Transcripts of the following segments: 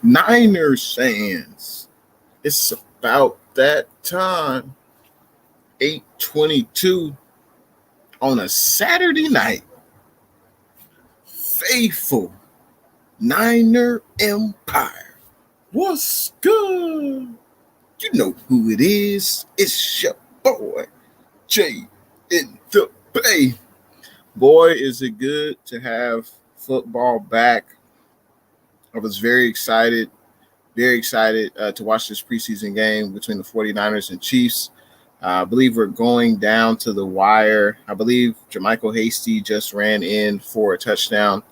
Niners fans, it's about that time. 8:22 on a Saturday night. Faithful Niner Empire. What's good? You know who it is. It's your boy, Jay in the Bay. Boy, is it good to have football back. I was very excited to watch this preseason game between the 49ers and Chiefs. I believe we're going down to the wire. I believe Jermichael Hasty just ran in for a touchdown.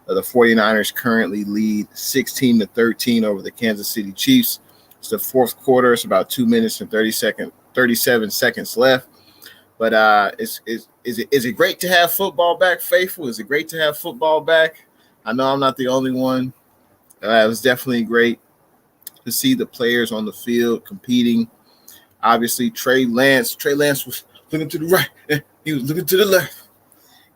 The 49ers currently lead 16-13 over the Kansas City Chiefs. It's the fourth quarter. It's about 2 minutes and 37 seconds left. But is it great to have football back, Faithful? Is it great to have football back? I know I'm not the only one. It was definitely great to see the players on the field competing. Obviously, Trey Lance was looking to the right. He was looking to the left.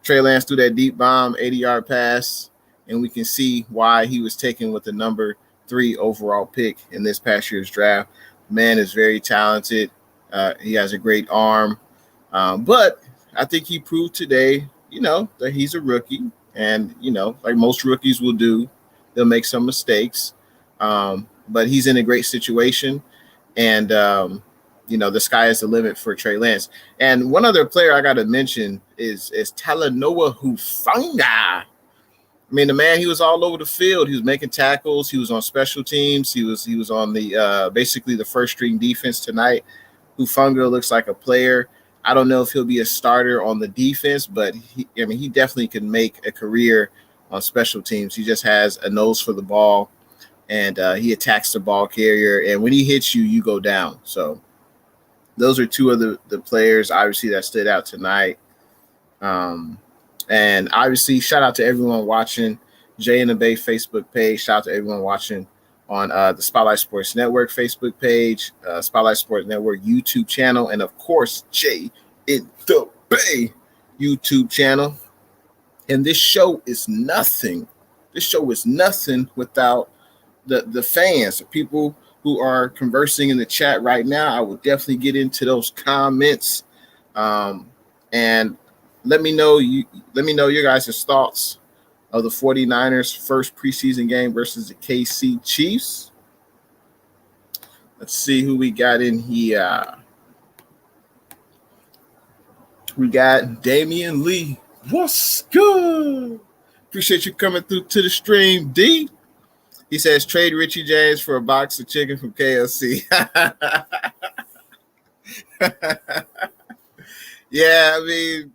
Trey Lance threw that deep bomb, 80-yard pass, and we can see why he was taken with the number 3 overall pick in this past year's draft. Man is very talented. He has a great arm. But I think he proved today, that he's a rookie. And, like most rookies will do, they'll make some mistakes. But he's in a great situation. And, the sky is the limit for Trey Lance. And one other player I got to mention is Talanoa Hufanga. I mean, the man, he was all over the field. He was making tackles. He was on special teams. He was on the basically the first string defense tonight. Hufanga looks like a player. I don't know if he'll be a starter on the defense, but he definitely can make a career on special teams. He just has a nose for the ball, and he attacks the ball carrier. And when he hits you, you go down. So those are two of the players, obviously, that stood out tonight. And obviously, shout out to everyone watching Jay and the Bay Facebook page. Shout out to everyone watching on the Spotlight Sports Network Facebook page, Spotlight Sports Network YouTube channel, and of course, Jay in the Bay YouTube channel. And this show is nothing. This show is nothing without the fans, the people who are conversing in the chat right now. I will definitely get into those comments. And let me know your guys' thoughts of the 49ers' first preseason game versus the KC Chiefs. Let's see who we got in here. We got Damian Lee. What's good? Appreciate you coming through to the stream, D. He says, trade Richie James for a box of chicken from KFC. Yeah, I mean,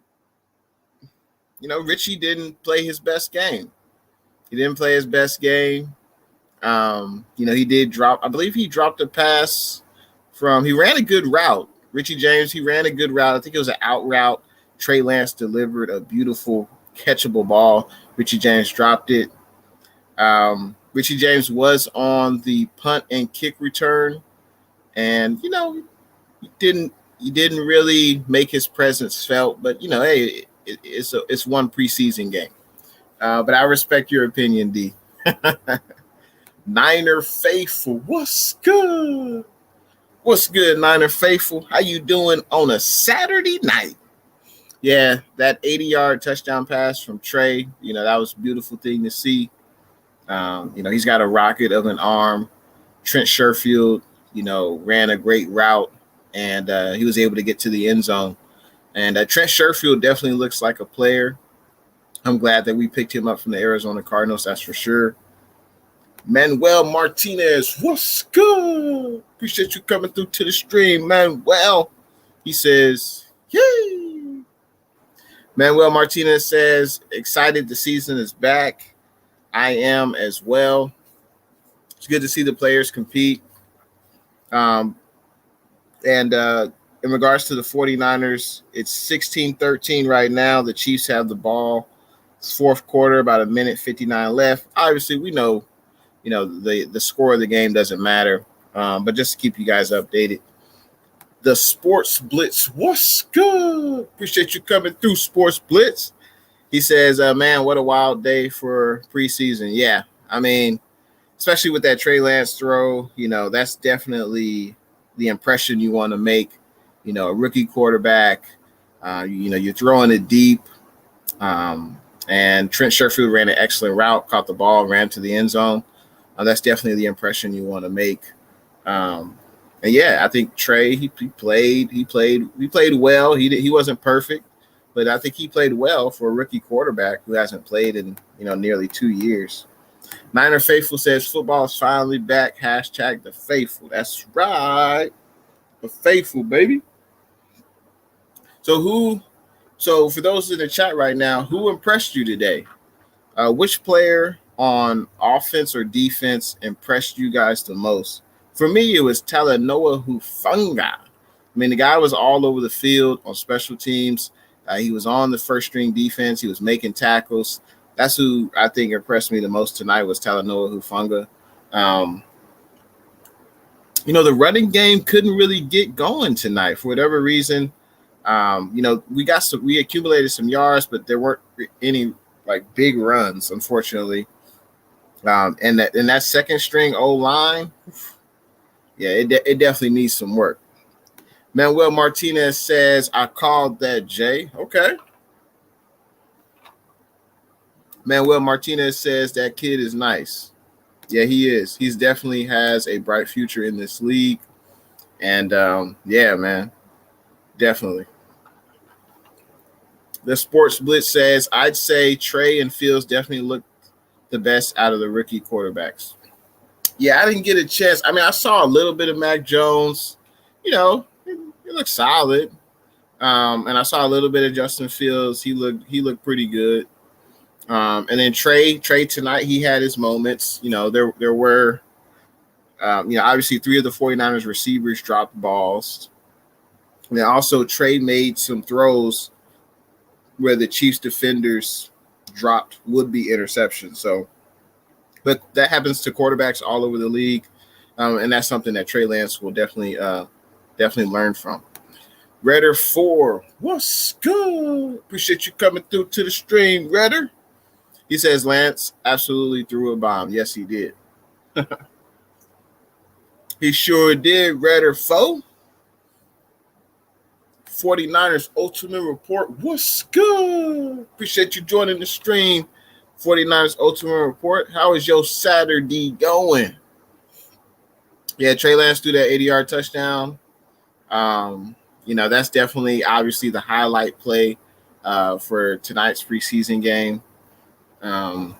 Richie didn't play his best game. He didn't play his best game. He did drop. I believe he dropped a pass he ran a good route. Richie James, he ran a good route. I think it was an out route. Trey Lance delivered a beautiful catchable ball. Richie James dropped it. Richie James was on the punt and kick return. And, he didn't really make his presence felt. But, hey, it's one preseason game. But I respect your opinion, D. Niner Faithful, what's good? What's good, Niner Faithful? How you doing on a Saturday night? Yeah, that 80-yard touchdown pass from Trey, that was a beautiful thing to see. He's got a rocket of an arm. Trent Sherfield, ran a great route, and he was able to get to the end zone. And Trent Sherfield definitely looks like a player. I'm glad that we picked him up from the Arizona Cardinals, that's for sure. Manuel Martinez, what's good? Appreciate you coming through to the stream, Manuel. He says, yay. Manuel Martinez says, excited the season is back. I am as well. It's good to see the players compete. And in regards to the 49ers, it's 16-13 right now. The Chiefs have the ball. It's fourth quarter, about a minute 59 left. Obviously, we know, the score of the game doesn't matter. But just to keep you guys updated. The Sports Blitz, what's good? Appreciate you coming through, Sports Blitz. He says, man, what a wild day for preseason. Yeah, I mean, especially with that Trey Lance throw, that's definitely the impression you want to make. A rookie quarterback, you're throwing it deep. And Trent Sherfield ran an excellent route, caught the ball, ran to the end zone. That's definitely the impression you want to make. And yeah, I think Trey he played well. He wasn't perfect, but I think he played well for a rookie quarterback who hasn't played in nearly 2 years. Niner Faithful says football is finally back. Hashtag the faithful. That's right, the faithful, baby. So for those in the chat right now, who impressed you today? Which player on offense or defense impressed you guys the most? For me, it was Talanoa Hufanga. I mean, the guy was all over the field on special teams. He was on the first string defense. He was making tackles. That's who I think impressed me the most tonight was Talanoa Hufanga. The running game couldn't really get going tonight for whatever reason. We accumulated some yards, but there weren't any big runs, unfortunately. And that second string O-line, yeah, it definitely needs some work. Manuel Martinez says, I called that, Jay. Okay. Manuel Martinez says that kid is nice. Yeah, he is. He's definitely has a bright future in this league. And yeah, man, definitely. The Sports Blitz says, I'd say Trey and Fields definitely look the best out of the rookie quarterbacks. Yeah, I didn't get a chance. I mean, I saw a little bit of Mac Jones. He looked solid. And I saw a little bit of Justin Fields. He looked pretty good. And then Trey tonight, he had his moments. There were, obviously 3 of the 49ers receivers dropped balls. And then also Trey made some throws where the Chiefs defenders dropped would-be interceptions. So, but that happens to quarterbacks all over the league, and that's something that Trey Lance will definitely learn from. Redder 4, what's good? Appreciate you coming through to the stream, Redder. He says Lance absolutely threw a bomb. Yes, he did. He sure did, Redder 4. 49ers Ultimate Report. What's good? Appreciate you joining the stream. 49ers Ultimate Report. How is your Saturday going? Yeah, Trey Lance threw that 80-yard touchdown. That's definitely obviously the highlight play for tonight's preseason game. But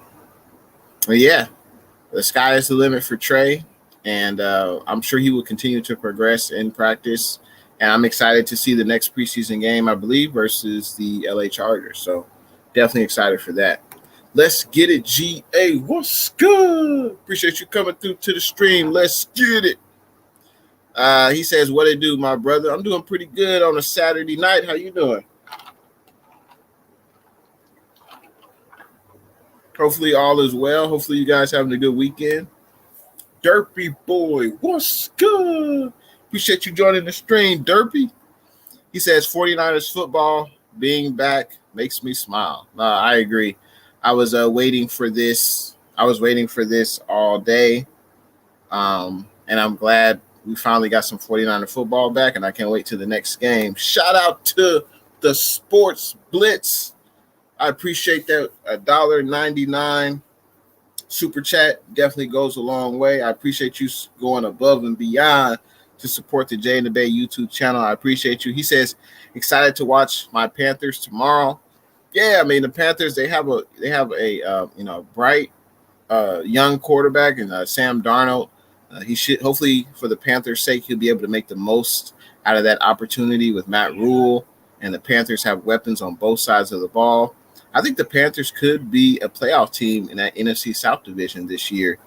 yeah, the sky is the limit for Trey, and I'm sure he will continue to progress in practice. And I'm excited to see the next preseason game, I believe, versus the LA Chargers. So definitely excited for that. Let's get it, GA. What's good? Appreciate you coming through to the stream. Let's get it. He says, what it do, my brother? I'm doing pretty good on a Saturday night. How you doing? Hopefully all is well. Hopefully you guys having a good weekend. Derpy boy, what's good? Appreciate you joining the stream, Derpy. He says 49ers football being back makes me smile. I agree. I was waiting for this. I was waiting for this all day. And I'm glad we finally got some 49er football back, and I can't wait to the next game. Shout out to the Sports Blitz. I appreciate that. $1.99 super chat definitely goes a long way. I appreciate you going above and beyond to support the Jay and the Bay YouTube channel. I appreciate you. He says, excited to watch my Panthers tomorrow. Yeah, I mean the Panthers, they have a bright young quarterback and Sam Darnold. He should, hopefully for the Panthers' sake, he'll be able to make the most out of that opportunity with Matt Rule, and the Panthers have weapons on both sides of the ball. I think the Panthers could be a playoff team in that NFC South division this year.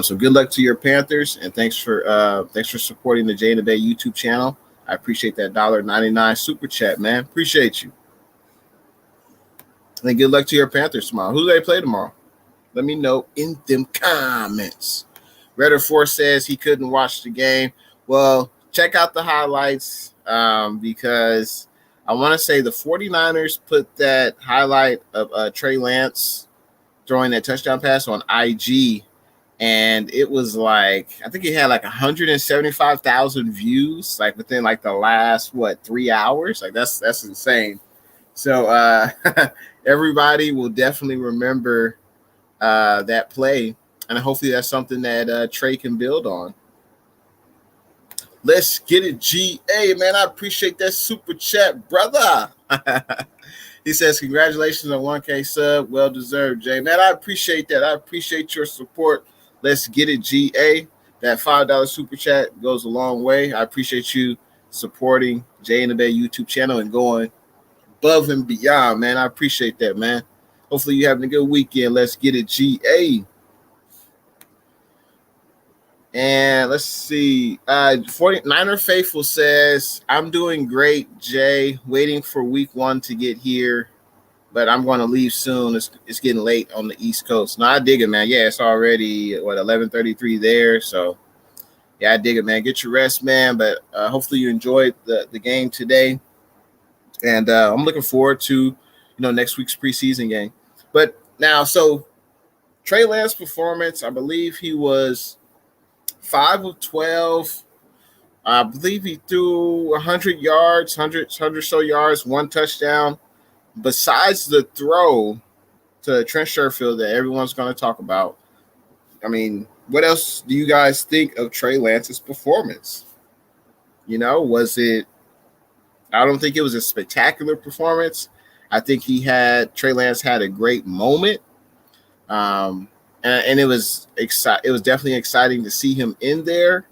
So good luck to your Panthers, and thanks for supporting the Jay and the Bay YouTube channel. I appreciate that $1.99 super chat, man. Appreciate you. And good luck to your Panthers tomorrow. Who do they play tomorrow? Let me know in them comments. Redder 4 says he couldn't watch the game. Well, check out the highlights because I want to say the 49ers put that highlight of Trey Lance throwing that touchdown pass on IG. and it was like, I think it had like 175,000 views, like within like the last 3 hours. Like that's insane. So everybody will definitely remember that play, and hopefully that's something that Trey can build on. Let's get it, GA, man. I appreciate that super chat, brother. He says, congratulations on 1K sub. Well deserved, Jay. Man, I appreciate that. I appreciate your support. Let's get it, GA. That $5 super chat goes a long way. I appreciate you supporting Jay and the Bay YouTube channel and going above and beyond, man. I appreciate that, man. Hopefully you're having a good weekend. Let's get it, GA. And let's see. 49er Faithful says, I'm doing great, Jay. Waiting for week 1 to get here, but I'm going to leave soon. It's getting late on the East Coast. No, I dig it, man. Yeah, it's already, 11:33 there. So, yeah, I dig it, man. Get your rest, man. But hopefully you enjoyed the game today. And I'm looking forward to, next week's preseason game. But now, so Trey Lance performance, I believe he was 5 of 12. I believe he threw 100 yards, 100 so yards, 1 touchdown. Besides the throw to Trent Sherfield that everyone's going to talk about, I mean, what else do you guys think of Trey Lance's performance? Was it – I don't think it was a spectacular performance. I think Trey Lance had a great moment. And it was definitely exciting to see him in there.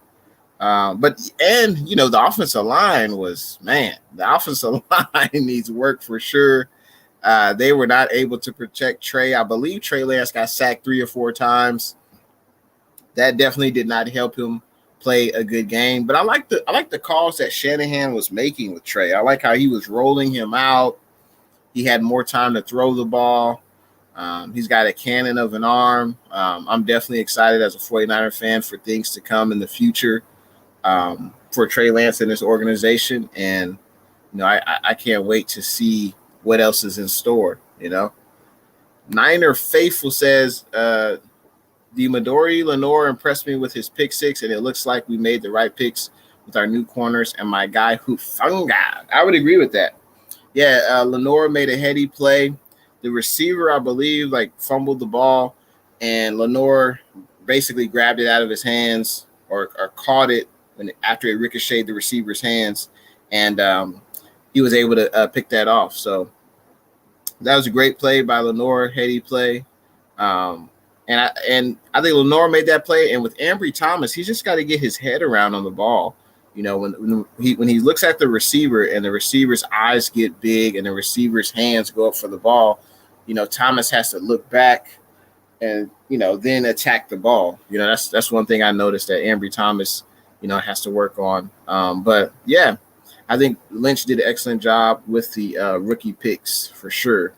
But the offensive line was, man, the offensive line needs work for sure. They were not able to protect Trey. I believe Trey Lance got sacked 3 or 4 times. That definitely did not help him play a good game. But I like the calls that Shanahan was making with Trey. I like how he was rolling him out. He had more time to throw the ball. He's got a cannon of an arm. I'm definitely excited as a 49er fan for things to come in the future for Trey Lance and his organization. And, I can't wait to see what else is in store, Niner Faithful says, the Midori Lenore impressed me with his pick 6, and it looks like we made the right picks with our new corners and my guy Hufanga. I would agree with that. Yeah, Lenore made a heady play. The receiver, I believe, fumbled the ball, and Lenore basically grabbed it out of his hands or caught it after it ricocheted the receiver's hands, and he was able to pick that off. So that was a great play by Lenore, heady play. And I think Lenore made that play, and with Ambry Thomas, he's just got to get his head around on the ball. When he looks at the receiver and the receiver's eyes get big and the receiver's hands go up for the ball, Thomas has to look back and, then attack the ball. That's one thing I noticed that Ambry Thomas, has to work on. But, yeah, I think Lynch did an excellent job with the rookie picks for sure.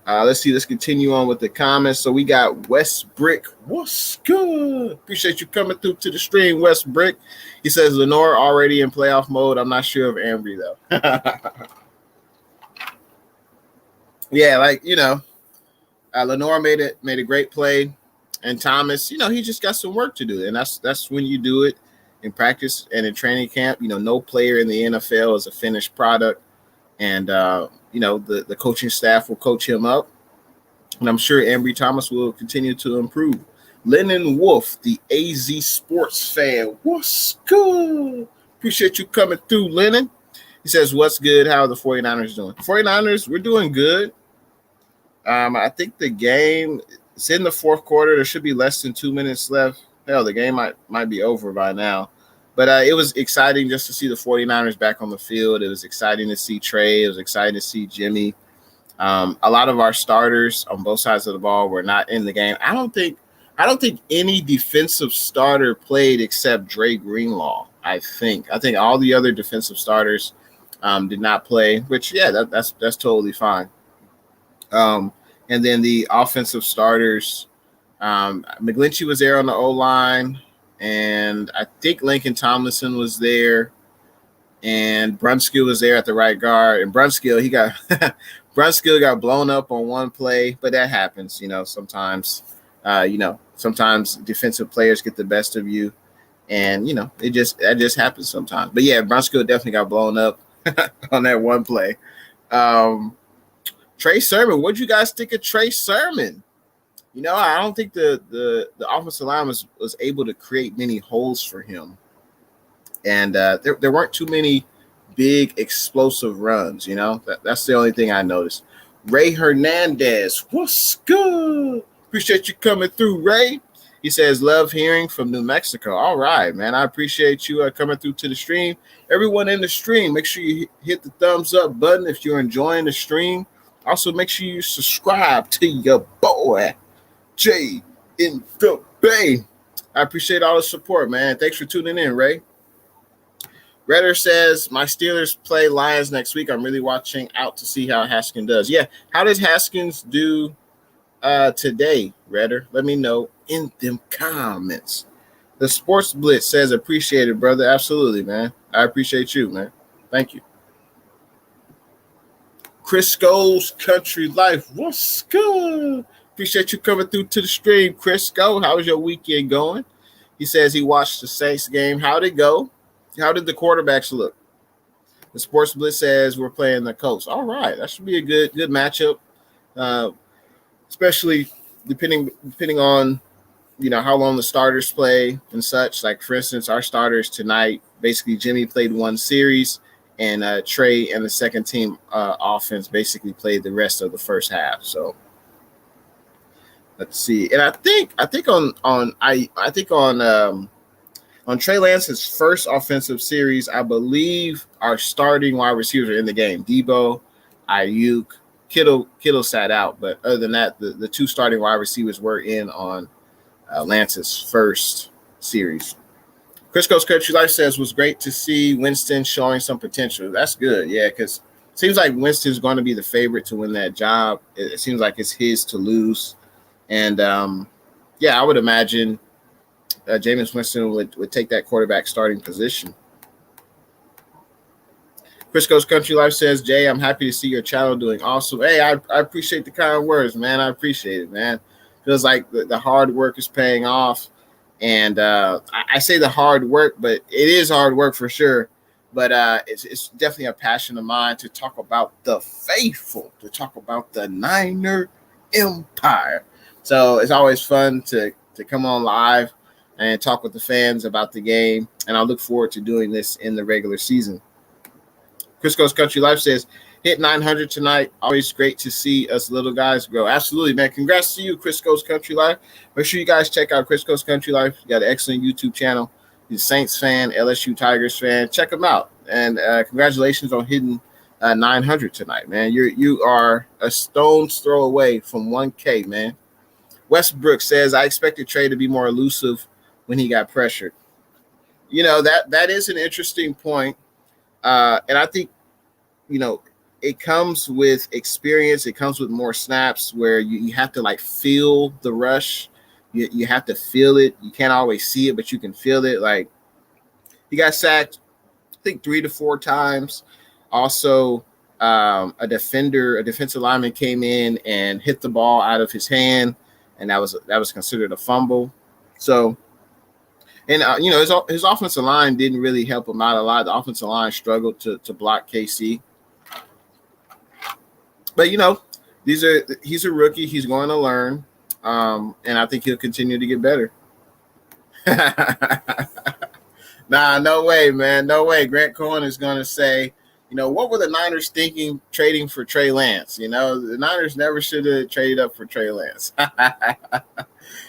Let's see. Let's continue on with the comments. So we got West Brick. What's good? Appreciate you coming through to the stream, West Brick. He says Lenore already in playoff mode. I'm not sure of Ambry though. Yeah, Lenore made a great play, and Thomas, he just got some work to do, and that's when you do it in practice and in training camp. No player in the NFL is a finished product, and the coaching staff will coach him up, and I'm sure Ambry Thomas will continue to improve. Lennon Wolf, the AZ Sports fan. What's good? Appreciate you coming through, Lennon. He says, what's good? How are the 49ers doing? 49ers, we're doing good. I think the game is in the fourth quarter. There should be less than 2 minutes left. Hell, the game might be over by now. But it was exciting just to see the 49ers back on the field. It was exciting to see Trey. It was exciting to see Jimmy. A lot of our starters on both sides of the ball were not in the game. I don't think any defensive starter played except Dre Greenlaw. I think all the other defensive starters did not play, which, yeah, that's totally fine. And then the offensive starters, McGlinchey was there on the O-line, and I think Lincoln Tomlinson was there, and Brunskill was there at the right guard. And Brunskill Brunskill got blown up on one play, but that happens. Sometimes, sometimes defensive players get the best of you, and that just happens sometimes. But yeah, Brunskill definitely got blown up on that one play. Trey Sermon, what'd you guys think of Trey Sermon? I don't think the offensive line was able to create many holes for him, and there weren't too many big explosive runs. That's the only thing I noticed. Ray Hernandez, what's good? Appreciate you coming through, Ray. He says, love hearing from New Mexico. All right, man. I appreciate you coming through to the stream. Everyone in the stream, make sure you hit the thumbs up button if you're enjoying the stream. Also, make sure you subscribe to your boy, Jay in the Bay. I appreciate all the support, man. Thanks for tuning in, Ray. Redder says, my Steelers play Lions next week. I'm really watching out to see how Haskins does. Yeah, how does Haskins do today, Redder? Let me know in them comments. The Sports Blitz says, appreciate it, brother. Absolutely, man. I appreciate you, man. Thank you. Crisco's Country Life, what's good? Appreciate you coming through to the stream, Crisco. How's your weekend going? He says he watched the Saints game. How'd it go? How did the quarterbacks look? The Sports Blitz says we're playing the Colts. All right, that should be a good matchup, especially depending on how long the starters play and such. Like for instance, our starters tonight, basically Jimmy played one series, and Trey and the second team offense basically played the rest of the first half. So let's see. And I think on Trey Lance's first offensive series, I believe our starting wide receivers are in the game. Debo, Ayuk, Kittle sat out, but other than that, the two starting wide receivers were in on Lance's first series. Crisco's Country Life says, was great to see Winston showing some potential. That's good, yeah, because it seems like Winston's going to be the favorite to win that job. It seems like it's his to lose. And, I would imagine Jameis Winston would take that quarterback starting position. Crisco's Country Life says, Jay, I'm happy to see your channel doing awesome. Hey, I appreciate the kind words, man. I appreciate it, man. Feels like the hard work is paying off. And I say the hard work, but it is hard work for sure. But it's definitely a passion of mine to talk about the faithful, to talk about the Niner Empire. So it's always fun to come on live and talk with the fans about the game. And I look forward to doing this in the regular season. Crisco's Country Life says, hit 900 tonight. Always great to see us little guys grow. Absolutely, man. Congrats to you, Crisco's Country Life. Make sure you guys check out Crisco's Country Life. You got an excellent YouTube channel. He's a Saints fan, LSU Tigers fan. Check him out. And congratulations on hitting 900 tonight, man. You are a stone's throw away from 1K, man. Westbrook says, I expected Trey to be more elusive when he got pressured. That is an interesting point. And I think, it comes with experience. It comes with more snaps where you have to feel the rush. You have to feel it. You can't always see it, but you can feel it. Like he got sacked, I think 3 to 4 times. Also, a defensive lineman came in and hit the ball out of his hand, and that was considered a fumble. So, and his offensive line didn't really help him out a lot. The offensive line struggled to block KC. But he's a rookie. He's going to learn, and I think he'll continue to get better. Nah, no way, man, no way. Grant Cohen is going to say, what were the Niners thinking trading for Trey Lance? The Niners never should have traded up for Trey Lance.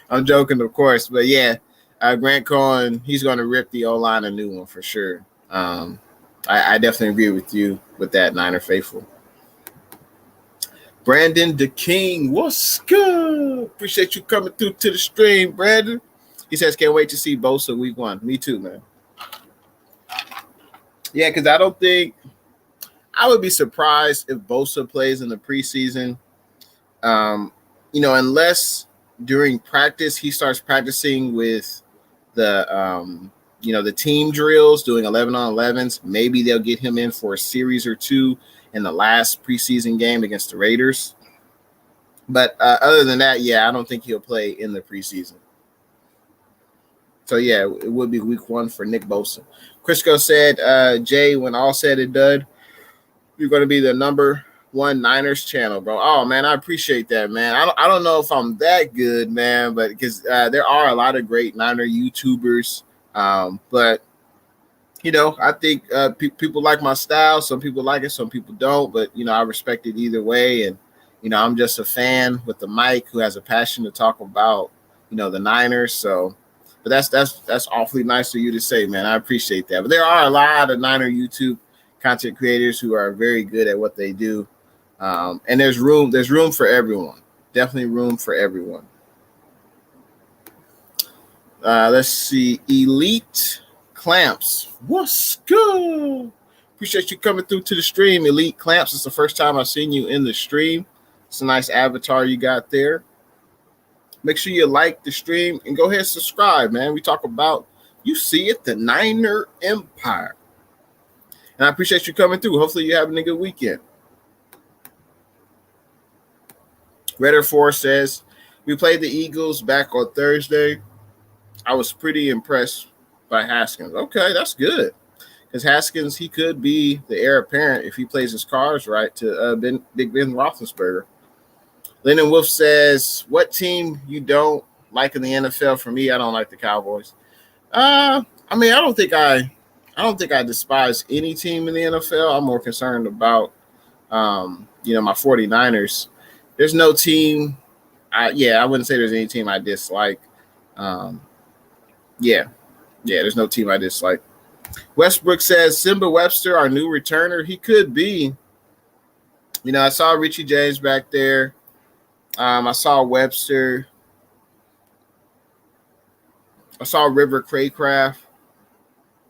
I'm joking, of course, but yeah, Grant Cohen, he's going to rip the O-line a new one for sure. I definitely agree with you with that, Niner faithful. Brandon the King, what's good? Appreciate you coming through to the stream, Brandon. He says, can't wait to see Bosa week 1. Me too, man. Yeah, because I would be surprised if Bosa plays in the preseason. Unless during practice he starts practicing with the team drills, doing 11-on-11s. Maybe they'll get him in for a series or two in the last preseason game against the Raiders. But other than that, yeah, I don't think he'll play in the preseason. So, yeah, it would be week 1 for Nick Bosa. Crisco said, Jay, when all said and done, you're going to be the number 1 Niners channel, bro. Oh, man, I appreciate that, man. I don't know if I'm that good, man, but because there are a lot of great Niner YouTubers. But, you know, I think people like my style. Some people like it, some people don't. But, you know, I respect it either way. And, you know, I'm just a fan with the mic who has a passion to talk about, you know, the Niners. So, but that's awfully nice of you to say, man. I appreciate that. But there are a lot of Niner YouTube content creators who are very good at what they do. And there's room for everyone. Definitely room for everyone. Let's see. Elite Clamps. What's good? Appreciate you coming through to the stream. Elite Clamps. It's the first time I've seen you in the stream. It's a nice avatar you got there. Make sure you like the stream and go ahead and subscribe, man. We talk about, you see it, the Niner Empire. And I appreciate you coming through. Hopefully you're having a good weekend. Redder 4 says, we played the Eagles back on Thursday. I was pretty impressed by Haskins. Okay, that's good. Because Haskins, he could be the heir apparent if he plays his cards right to Big Ben Roethlisberger. Lennon Wolf says, what team you don't like in the NFL? For me, I don't like the Cowboys. I mean, I don't think I despise any team in the NFL. I'm more concerned about, you know, my 49ers. There's no team. I wouldn't say there's any team I dislike. There's no team I dislike. Westbrook says, Simba Webster, our new returner. He could be. You know, I saw Richie James back there. I saw Webster. I saw River Craycraft.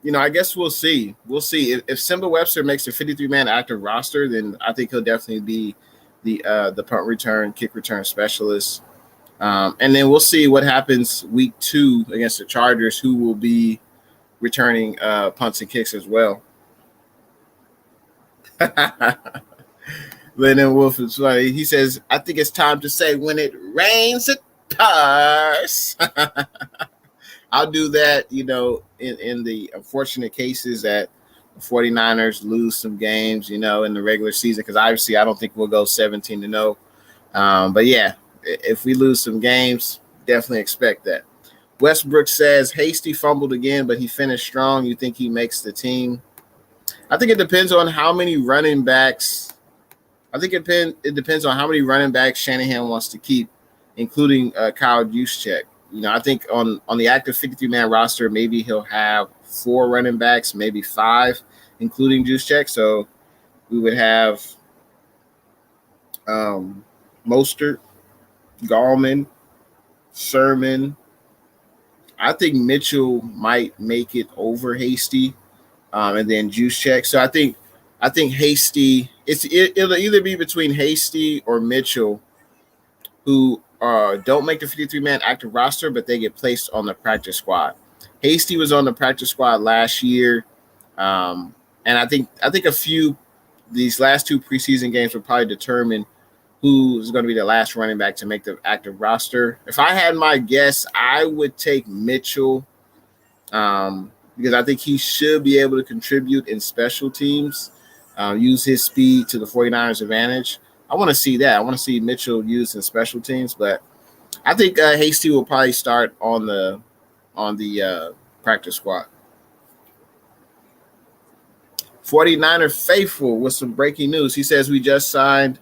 You know, I guess we'll see. We'll see. If Simba Webster makes a 53-man active roster, then I think he'll definitely be the punt return, kick return specialist. And then we'll see what happens week 2 against the Chargers, who will be returning punts and kicks as well. Lennon Wolf is funny. He says, I think it's time to say, when it rains, it pours. I'll do that, you know, in the unfortunate cases that the 49ers lose some games, you know, in the regular season, because obviously I don't think we'll go 17-0. But, yeah, if we lose some games, definitely expect that. Westbrook says, Hasty fumbled again, but he finished strong. You think he makes the team? I think it depends on how many running backs. I think it depends on how many running backs Shanahan wants to keep, including Kyle Juszczyk. You know, I think on the active 53-man roster, maybe he'll have 4 running backs, maybe 5, including Juszczyk. So we would have Mostert, Gallman, Sermon. I think Mitchell might make it over Hasty, and then Juszczyk. So I think Hasty. It'll either be between Hasty or Mitchell, who don't make the 53-man active roster, but they get placed on the practice squad. Hasty was on the practice squad last year, and I think these last 2 preseason games will probably determine who's going to be the last running back to make the active roster. If I had my guess, I would take Mitchell, because I think he should be able to contribute in special teams, use his speed to the 49ers' advantage. I want to see that. I want to see Mitchell used in special teams, but I think Hasty will probably start on the practice squad. 49er Faithful with some breaking news. He says, we just signed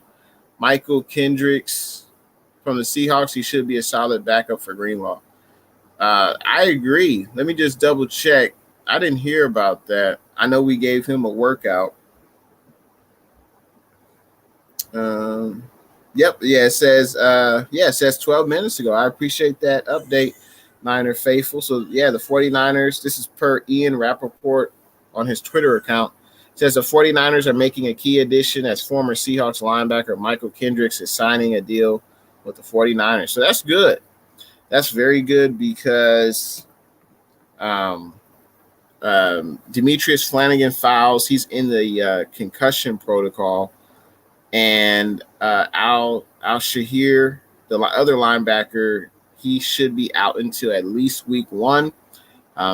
Michael Kendricks from the Seahawks. He should be a solid backup for Greenlaw. I agree. Let me just double check. I didn't hear about that. I know we gave him a workout. It says 12 minutes ago. I appreciate that update, Niner Faithful. So, yeah, the 49ers, this is per Ian Rappaport on his Twitter account. It says the 49ers are making a key addition as former Seahawks linebacker Michael Kendricks is signing a deal with the 49ers. So that's good. That's very good because Demetrius Flanagan fouls. He's in the concussion protocol. And Al Shahir, the other linebacker, he should be out until at least week 1.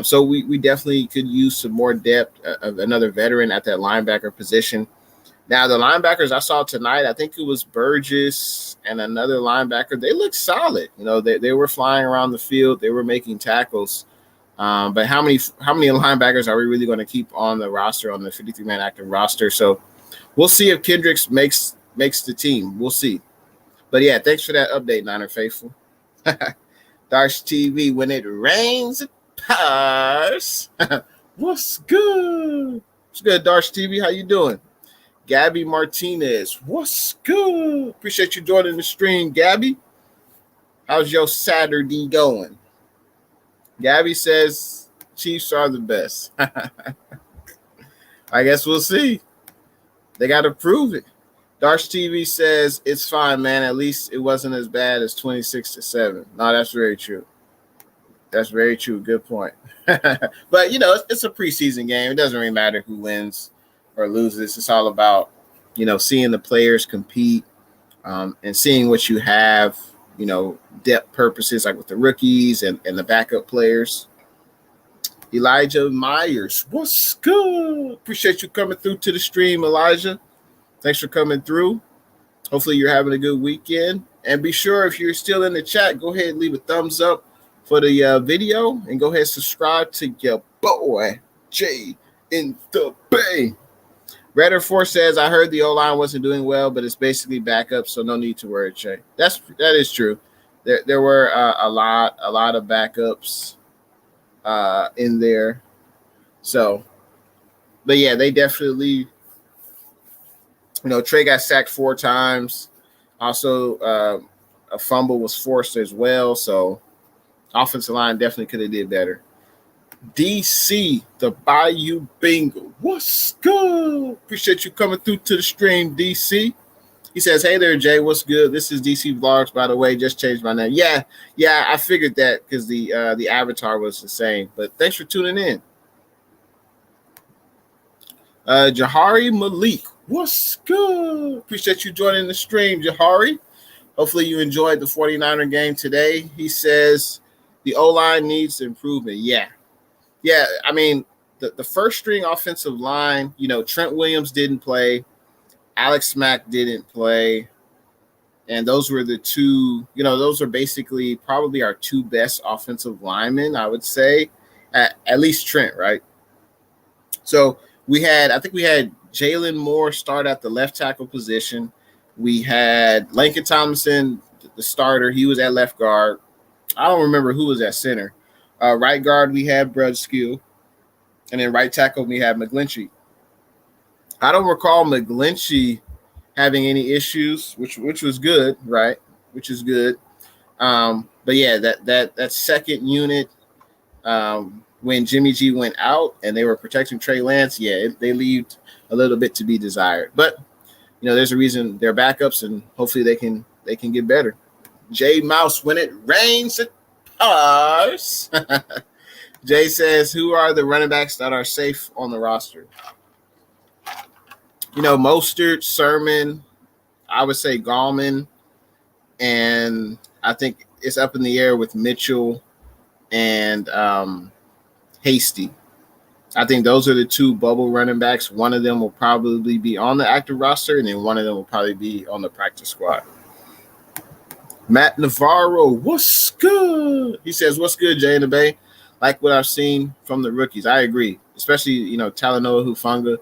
So we definitely could use some more depth of another veteran at that linebacker position. Now, the linebackers I saw tonight, I think it was Burgess and another linebacker. They looked solid. They were flying around the field. They were making tackles. But how many linebackers are we really going to keep on the roster, on the 53-man active roster? So we'll see if Kendricks makes the team. We'll see. But, yeah, thanks for that update, Niner Faithful. Darsh TV, when it rains, it pours. What's good? What's good, Darsh TV? How you doing? Gabby Martinez, what's good? Appreciate you joining the stream, Gabby. How's your Saturday going? Gabby says Chiefs are the best. I guess we'll see. They got to prove it. Darsh TV says it's fine, man. At least it wasn't as bad as 26-7. No, that's very true. That's very true. Good point. But, it's a preseason game. It doesn't really matter who wins or loses. It's all about, seeing the players compete and seeing what you have, depth purposes, like with the rookies and the backup players. Elijah Myers, what's good? Appreciate you coming through to the stream, Elijah. Thanks for coming through. Hopefully you're having a good weekend. And be sure, if you're still in the chat, go ahead and leave a thumbs up for the video. And go ahead and subscribe to your boy, Jay in the Bay. Redder Force says, I heard the O-line wasn't doing well, but it's basically backup, so no need to worry, Trey. That is true. There were a lot of backups in there. So, but yeah, they definitely, Trey got sacked 4 times. Also, a fumble was forced as well. So, offensive line definitely could have did better. DC, the Bayou Bengal. What's good? Appreciate you coming through to the stream, DC. He says, hey there, Jay. What's good? This is DC Vlogs, by the way. Just changed my name. Yeah, I figured that because the avatar was the same. But thanks for tuning in. Jahari Malik. What's good? Appreciate you joining the stream, Jahari. Hopefully you enjoyed the 49er game today. He says the O-line needs improvement. Yeah, I mean, the first string offensive line, Trent Williams didn't play. Alex Mack didn't play. And those were the two, those are basically probably our 2 best offensive linemen, I would say. At least Trent, right? So I think we had Jalen Moore start at the left tackle position. We had Lincoln Thomason, the starter. He was at left guard. I don't remember who was at center. Right guard, we had Brudskill. And then right tackle, we had McGlinchey. I don't recall McGlinchey having any issues, which was good, right? Which is good. But yeah, that second unit, when Jimmy G went out and they were protecting Trey Lance, they left a little bit to be desired. But there's a reason they're backups, and hopefully they can get better. J Mouse, when it rains, it pours. Jay says, who are the running backs that are safe on the roster? Mostert, Sermon, I would say Gallman, and I think it's up in the air with Mitchell and Hasty. I think those are the 2 bubble running backs. One of them will probably be on the active roster, and then one of them will probably be on the practice squad. Matt Navarro, what's good? He says, what's good, Jay in the Bay? Like what I've seen from the rookies. I agree, especially, Talanoa Hufanga.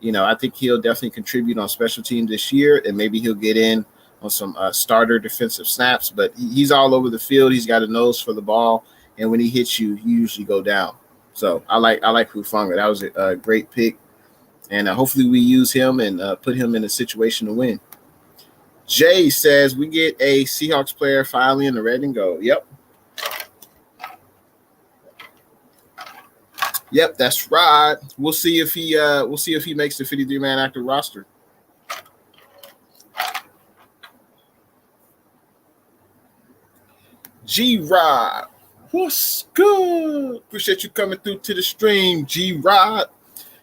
I think he'll definitely contribute on special teams this year, and maybe he'll get in on some starter defensive snaps. But he's all over the field. He's got a nose for the ball, and when he hits you, you usually go down. So I like Hufanga. That was a great pick, and hopefully we use him and put him in a situation to win. Jay says we get a Seahawks player finally in the red and gold. Yep, that's right. We'll see if he makes the 53-man active roster. G-Rod, What's good? Appreciate you coming through to the stream, G-Rod.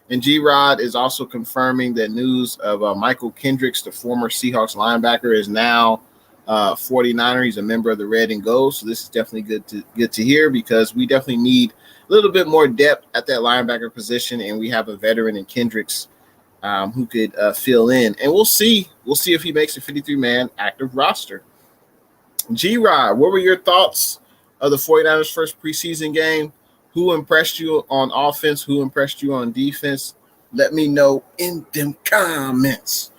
And G-Rod is also confirming that news of Michael Kendricks, the former Seahawks linebacker, is now 49er. He's a member of the Red and Gold. So this is definitely good to hear, because we definitely need a little bit more depth at that linebacker position. And we have a veteran in Kendricks who could fill in. And we'll see. We'll see if he makes a 53-man active roster. G-Rod, what were your thoughts of the 49ers' first preseason game? Who impressed you on offense? Who impressed you on defense? Let me know in them comments.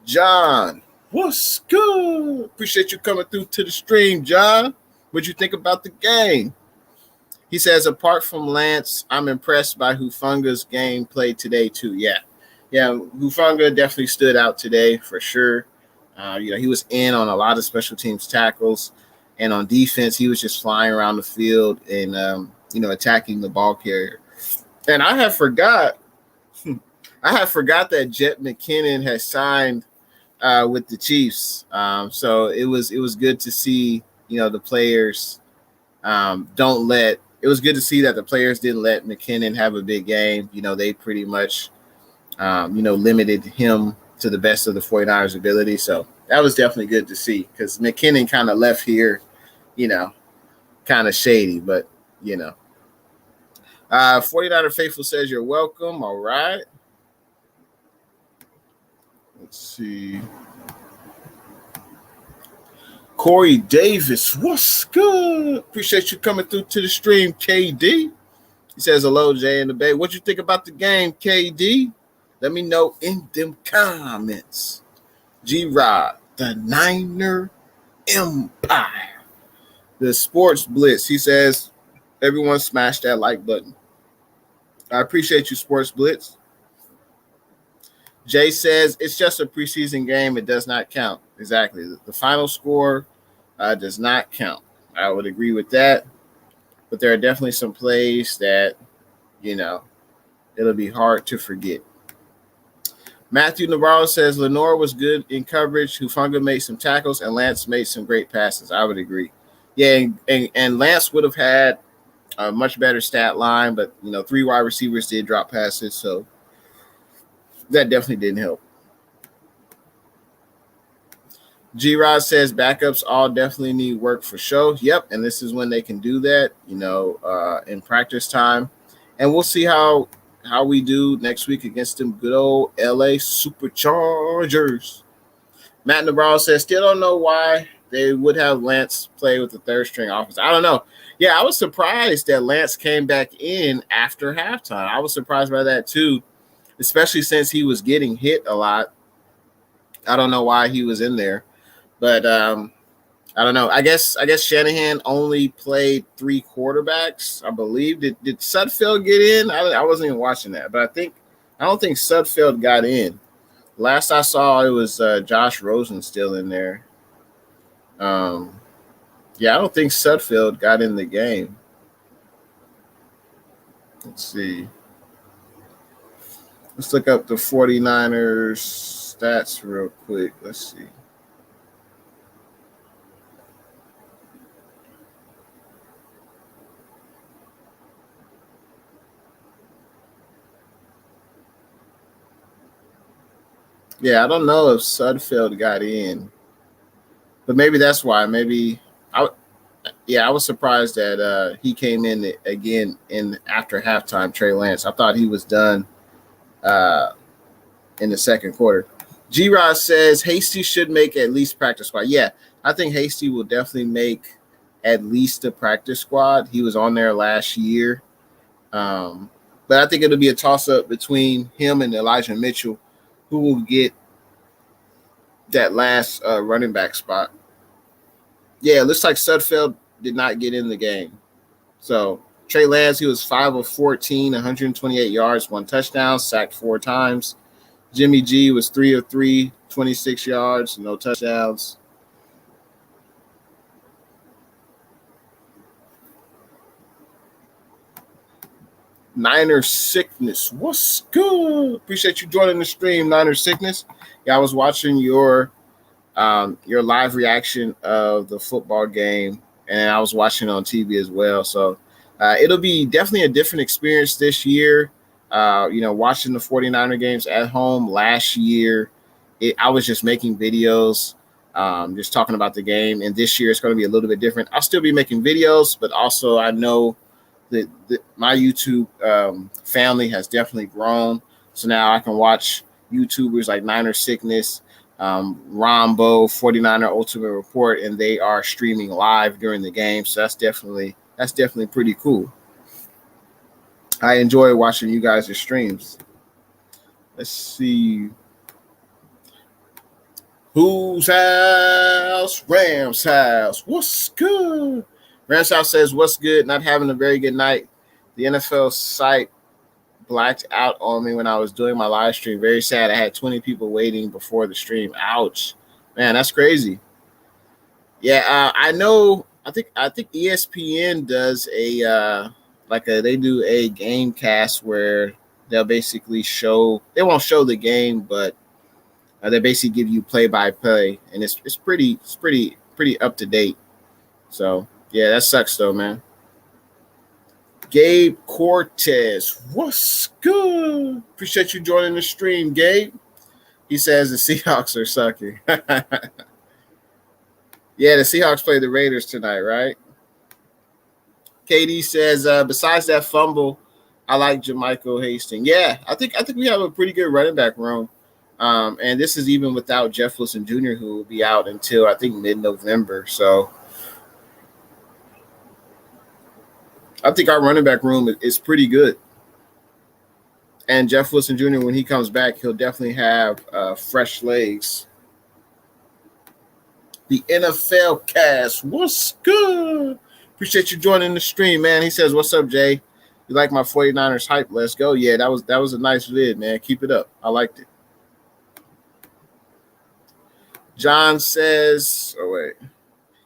John, what's good? Appreciate you coming through to the stream, John. What'd you think about the game? He says, apart from Lance, I'm impressed by Hufanga's game played today too. Yeah, Hufanga definitely stood out today for sure. He was in on a lot of special teams tackles, and on defense, he was just flying around the field and attacking the ball carrier. And I had forgot that Jet McKinnon had signed with the Chiefs. So it was good to see, the players it was good to see that the players didn't let McKinnon have a big game. They pretty much, limited him to the best of the 49ers' ability. So that was definitely good to see, because McKinnon kind of left here, kind of shady, but, 49er Faithful says you're welcome. All right. Let's see. Corey Davis, what's good? Appreciate you coming through to the stream, KD. He says hello, Jay in the Bay. What you think about the game, KD? Let me know in them comments. G-Rod, the Niner Empire. The Sports Blitz. He says, everyone smash that like button. I appreciate you, Sports Blitz. Jay says, it's just a preseason game. It does not count. Exactly. The final score does not count. I would agree with that. But there are definitely some plays that, it'll be hard to forget. Matthew Navarro says, Lenore was good in coverage. Hufanga made some tackles, and Lance made some great passes. I would agree. Yeah, and Lance would have had a much better stat line, but, 3 wide receivers did drop passes, so that definitely didn't help. G-Rod says backups all definitely need work for sure. Yep, and this is when they can do that, in practice time. And we'll see how we do next week against them good old LA Superchargers. Matt Navarro says, still don't know why they would have Lance play with the third-string offense. I don't know. Yeah, I was surprised that Lance came back in after halftime. I was surprised by that too, especially since he was getting hit a lot. I don't know why he was in there. But I don't know. I guess Shanahan only played 3 quarterbacks, I believe. Did Sudfeld get in? I wasn't even watching that, but I don't think Sudfeld got in. Last I saw, it was Josh Rosen still in there. Yeah, I don't think Sudfeld got in the game. Let's see. Let's look up the 49ers stats real quick. Let's see. Yeah, I don't know if Sudfeld got in, but maybe that's why. I was surprised that he came in again after halftime. Trey Lance, I thought he was done in the second quarter. G-Rod says Hasty should make at least practice squad. Yeah, I think Hasty will definitely make at least the practice squad. He was on there last year, but I think it'll be a toss-up between him and Elijah Mitchell, who will get that last running back spot. Yeah, it looks like Sudfeld did not get in the game. So Trey Lance, he was 5 of 14, 128 yards, 1 touchdown, sacked 4 times. Jimmy G was 3 of 3, 26 yards, no touchdowns. Niner Sickness, what's good? Appreciate you joining the stream, Niner Sickness. Yeah, I was watching your live reaction of the football game and I was watching it on TV as well. So it'll be definitely a different experience this year. Watching the 49er games at home last year, I was just making videos, just talking about the game. And this year it's going to be a little bit different. I'll still be making videos, but also I know that my YouTube family has definitely grown. So now I can watch YouTubers like Niner Sickness, Rombo, 49er Ultimate Report, and they are streaming live during the game. So that's definitely pretty cool. I enjoy watching you guys' streams. Let's see. Whose house? Rams house. What's good? Rams house says, what's good? Not having a very good night. The NFL site blacked out on me when I was doing my live stream. Very sad. I had 20 people waiting before the stream. Ouch. Man, that's crazy. Yeah, I know. I think ESPN does they do a game cast where they'll basically they won't show the game, but they basically give you play-by-play, and it's pretty up to date. So yeah, that sucks though, man. Gabe Cortez, what's good? Appreciate you joining the stream, Gabe. He says the Seahawks are sucking. Yeah, the Seahawks play the Raiders tonight, right? KD says, besides that fumble, I like Jermichael Hastings. Yeah, I think we have a pretty good running back room. And this is even without Jeff Wilson Jr., who will be out until I think mid-November. So I think our running back room is pretty good. And Jeff Wilson Jr., when he comes back, he'll definitely have fresh legs. The NFL cast, what's good? Appreciate you joining the stream, man. He says, what's up, Jay? You like my 49ers hype? Let's go. Yeah, that was a nice vid, man. Keep it up. I liked it. John says,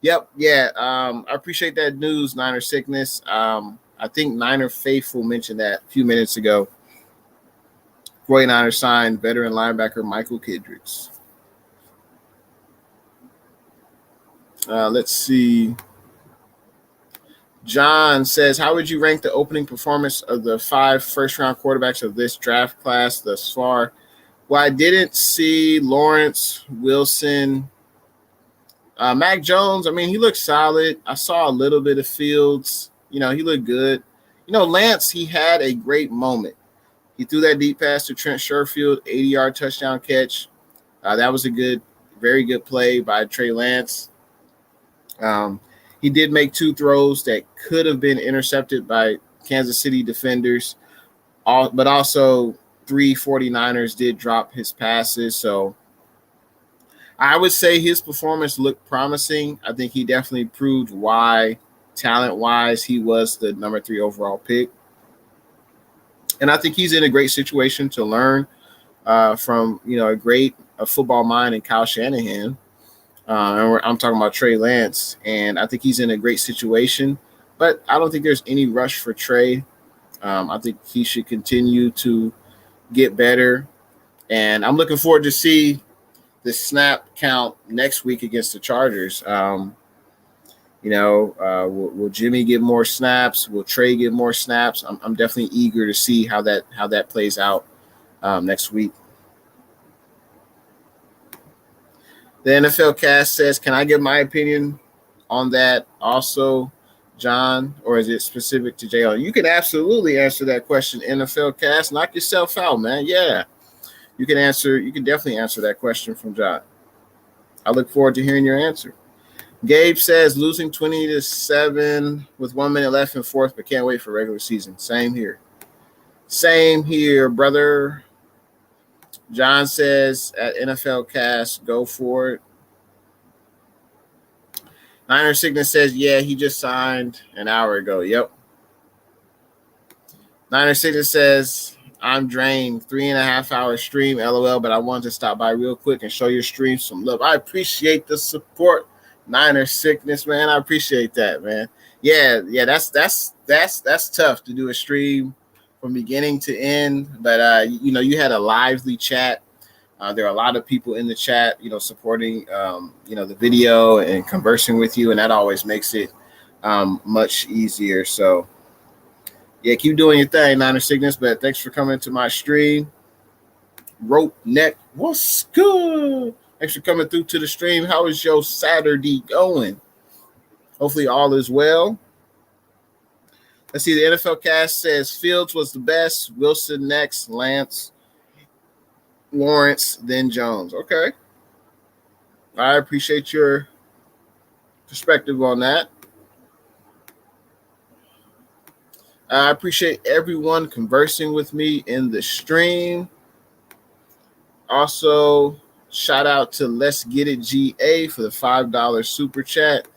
Yep, yeah. I appreciate that news, Niner Sickness. I think Niner Faithful mentioned that a few minutes ago. 49ers signed veteran linebacker Michael Kendricks. Let's see. John says, how would you rank the opening performance of the 5 first-round quarterbacks of this draft class thus far? Well, I didn't see Lawrence, Wilson, Mac Jones. I mean, he looked solid. I saw a little bit of Fields. He looked good. Lance, he had a great moment. He threw that deep pass to Trent Sherfield, 80-yard touchdown catch. That was a very good play by Trey Lance. He did make 2 throws that could have been intercepted by Kansas City defenders, but also 3 49ers did drop his passes. So I would say his performance looked promising. I think he definitely proved why, talent-wise, he was the number 3 overall pick. And I think he's in a great situation to learn from, a football mind in Kyle Shanahan. And I'm talking about Trey Lance, and I think he's in a great situation. But I don't think there's any rush for Trey. I think he should continue to get better. And I'm looking forward to see the snap count next week against the Chargers. Will Jimmy get more snaps? Will Trey get more snaps? I'm definitely eager to see how that plays out next week. The NFL cast says, can I give my opinion on that also, John, or is it specific to JL? You can absolutely answer that question, NFL cast. Knock yourself out, man. Yeah, you can definitely answer that question from John. I look forward to hearing your answer. Gabe says, losing 20-7 with 1 minute left in fourth, but can't wait for regular season. Same here, brother. John says at NFL Cast, go for it. Niner Sickness says, yeah, he just signed an hour ago. Yep. Niner Sickness says, I'm drained. 3.5 hour stream, LOL, but I wanted to stop by real quick and show your stream some love. I appreciate the support, Niner Sickness, man. I appreciate that, man. Yeah, that's tough to do a stream from beginning to end, but you had a lively chat. There are a lot of people in the chat, supporting the video and conversing with you, and that always makes it much easier. So, yeah, keep doing your thing, Niner Sickness. But thanks for coming to my stream. Rope Neck, what's good? Thanks for coming through to the stream. How is your Saturday going? Hopefully all is well. Let's see, the NFL cast says Fields was the best, Wilson next, Lance, Lawrence, then Jones. Okay. I appreciate your perspective on that. I appreciate everyone conversing with me in the stream. Also, shout out to Let's Get It GA for the $5 super chat.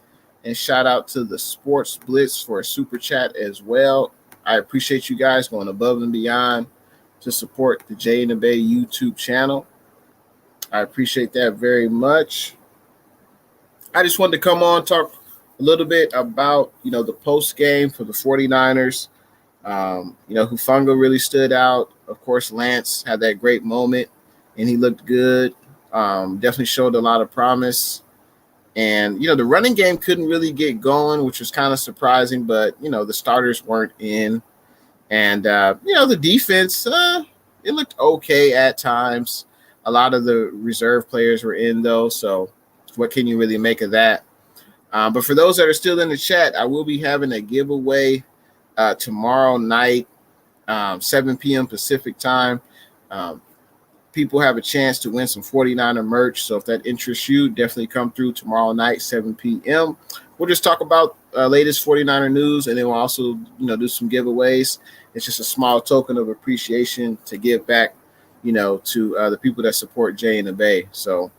And shout out to the Sports Blitz for a super chat as well. I appreciate you guys going above and beyond to support the Jay and the Bay YouTube channel. I appreciate that very much. I just wanted to come on, talk a little bit about, the post game for the 49ers. Hufanga really stood out. Of course, Lance had that great moment, and he looked good. Definitely showed a lot of promise. And, the running game couldn't really get going, which was kind of surprising, but, the starters weren't in. And, the defense, it looked okay at times. A lot of the reserve players were in, though, so what can you really make of that? But for those that are still in the chat, I will be having a giveaway tomorrow night, 7 p.m. Pacific time. People have a chance to win some 49er merch. So if that interests you, definitely come through tomorrow night, 7 p.m. We'll just talk about latest 49er news, and then we'll also, do some giveaways. It's just a small token of appreciation to give back, to the people that support Jay and the Bay. So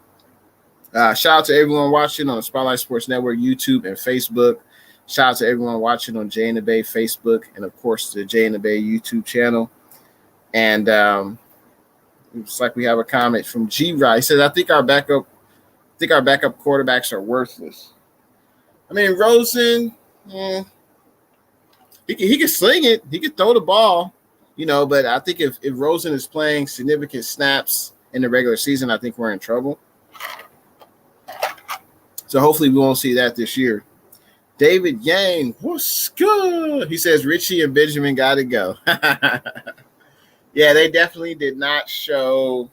shout out to everyone watching on the Spotlight Sports Network, YouTube, and Facebook. Shout out to everyone watching on Jay and the Bay Facebook, and of course the Jay and the Bay YouTube channel. And it's like we have a comment from G-Rye. He says, I think our backup quarterbacks are worthless. I mean, Rosen, he can sling it. He can throw the ball, but I think if Rosen is playing significant snaps in the regular season, I think we're in trouble. So hopefully we won't see that this year. David Yang, what's good? He says Richie and Benjamin got to go. Yeah, they definitely did not show.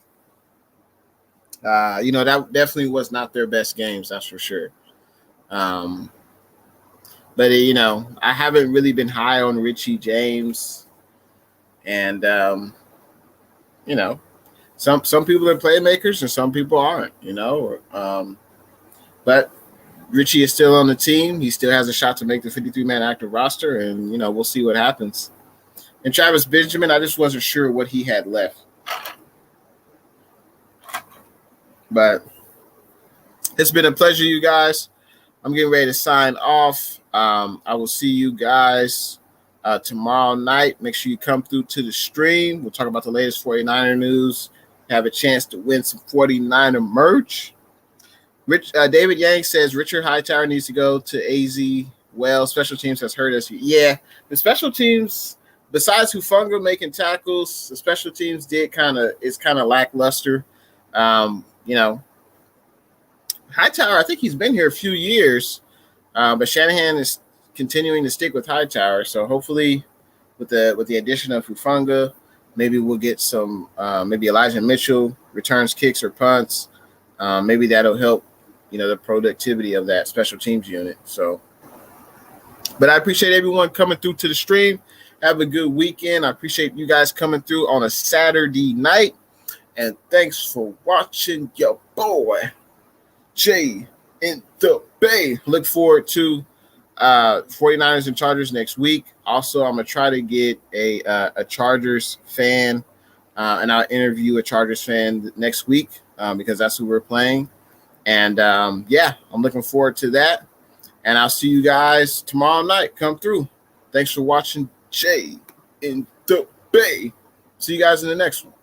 That definitely was not their best games. That's for sure. But I haven't really been high on Richie James, and some people are playmakers and some people aren't. But Richie is still on the team. He still has a shot to make the 53-man active roster, and we'll see what happens. And Travis Benjamin, I just wasn't sure what he had left. But it's been a pleasure, you guys. I'm getting ready to sign off. I will see you guys tomorrow night. Make sure you come through to the stream. We'll talk about the latest 49er news. Have a chance to win some 49er merch. David Yang says Richard Hightower needs to go to AZ. Well, special teams has hurt us. Yeah, the special teams, besides Hufanga making tackles, the special teams is kind of lackluster. Hightower, I think he's been here a few years, but Shanahan is continuing to stick with Hightower. So hopefully, with the addition of Hufanga, maybe we'll get some. Maybe Elijah Mitchell returns kicks or punts. Maybe that'll help, the productivity of that special teams unit. So, but I appreciate everyone coming through to the stream. Have a good weekend. I appreciate you guys coming through on a Saturday night. And thanks for watching your boy, Jay in the Bay. Look forward to 49ers and Chargers next week. Also, I'm going to try to get a Chargers fan, and I'll interview a Chargers fan next week because that's who we're playing. And, I'm looking forward to that. And I'll see you guys tomorrow night. Come through. Thanks for watching Jay in the Bay. See you guys in the next one.